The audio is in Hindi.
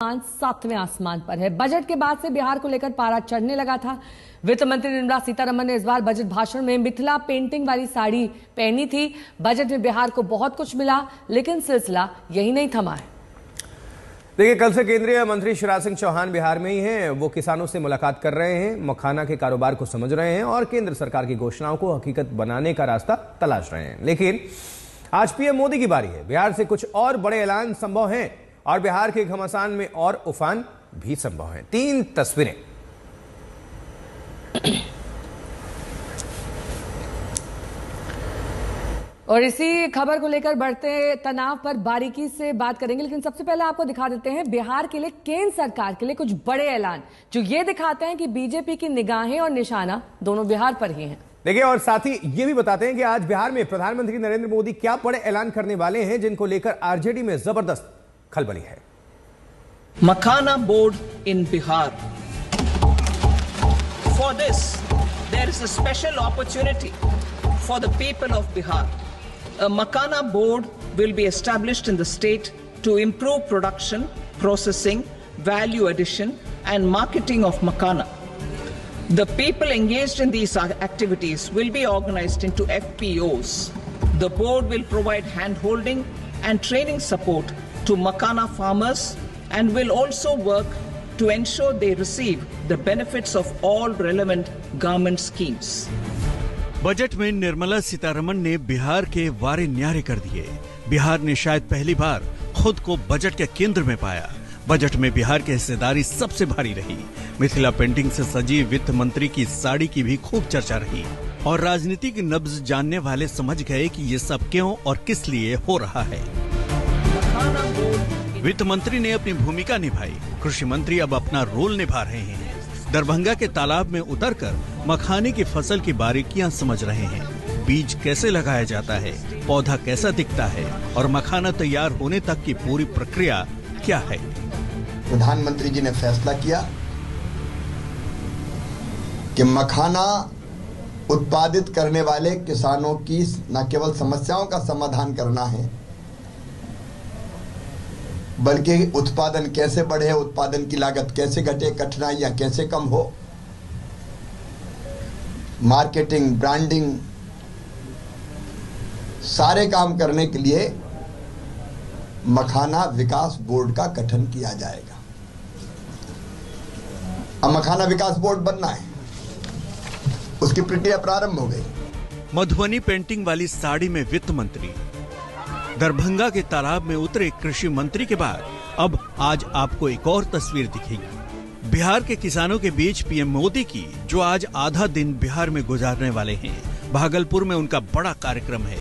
सातवें आसमान पर है। बजट के बाद से बिहार को लेकर पारा चढ़ने लगा था। वित्त मंत्री निर्मला सीतारमण ने इस बार बजट भाषण में मिथिला पेंटिंग वाली साड़ी पहनी थी। बजट में बिहार को बहुत कुछ मिला, लेकिन सिलसिला यही नहीं थमा है। देखिए, कल से केंद्रीय मंत्री शिवराज सिंह चौहान बिहार में ही हैं। वो किसानों से मुलाकात कर रहे हैं, मखाना के कारोबार को समझ रहे हैं और केंद्र सरकार की घोषणाओं को हकीकत बनाने का रास्ता तलाश रहे हैं। लेकिन आज पीएम मोदी की बारी है। बिहार से कुछ और बड़े ऐलान संभव हैं और बिहार के घमासान में और उफान भी संभव है। 3 तस्वीरें। और इसी खबर को लेकर बढ़ते तनाव पर बारीकी से बात करेंगे, लेकिन सबसे पहले आपको दिखा देते हैं बिहार के लिए, केंद्र सरकार के लिए कुछ बड़े ऐलान जो ये दिखाते हैं कि बीजेपी की निगाहें और निशाना दोनों बिहार पर ही हैं। देखिए, और साथ ही ये भी बताते हैं कि आज बिहार में प्रधानमंत्री नरेंद्र मोदी क्या बड़े ऐलान करने वाले हैं, जिनको लेकर आरजेडी में जबरदस्त खलबली है। Makhana board in Bihar. For this, there is a special opportunity for the people of Bihar. A Makhana board will be established in the state to improve production, processing, value addition and marketing of Makhana. The people engaged in these activities will be organized into FPOs. The board will provide hand-holding and training support to Makhana farmers and will also work to ensure they receive the benefits of all relevant government schemes. Budget में निर्मला सीतारमण ने बिहार के वारे न्यारे कर दिए। बिहार ने शायद पहली बार खुद को बजट के केंद्र में पाया। बजट में बिहार की हिस्सेदारी सबसे भारी रही। मिथिला पेंटिंग से सजी वित्त मंत्री की साड़ी की भी खूब चर्चा रही और राजनीतिक नब्ज जानने वाले समझ गए कि ये सब क्यों और किस लिए हो रहा है। वित्त मंत्री ने अपनी भूमिका निभाई, कृषि मंत्री अब अपना रोल निभा रहे हैं। दरभंगा के तालाब में उतरकर मखाने की फसल की बारीकियां समझ रहे हैं। बीज कैसे लगाया जाता है, पौधा कैसा दिखता है और मखाना तैयार होने तक की पूरी प्रक्रिया क्या है। प्रधानमंत्री जी ने फैसला किया कि मखाना उत्पादित करने वाले किसानों की न केवल समस्याओं का समाधान करना है, बल्कि उत्पादन कैसे बढ़े, उत्पादन की लागत कैसे घटे, कठिनाइयां कैसे कम हो, मार्केटिंग, ब्रांडिंग, सारे काम करने के लिए मखाना विकास बोर्ड का गठन किया जाएगा। अब मखाना विकास बोर्ड बनना है, उसकी प्रक्रिया प्रारंभ हो गई। मधुबनी पेंटिंग वाली साड़ी में वित्त मंत्री, दरभंगा के तालाब में उतरे कृषि मंत्री के बाद अब आज आपको एक और तस्वीर दिखेगी। बिहार के किसानों के बीच पीएम मोदी की, जो आज आधा दिन बिहार में गुजारने वाले हैं। भागलपुर में उनका बड़ा कार्यक्रम है।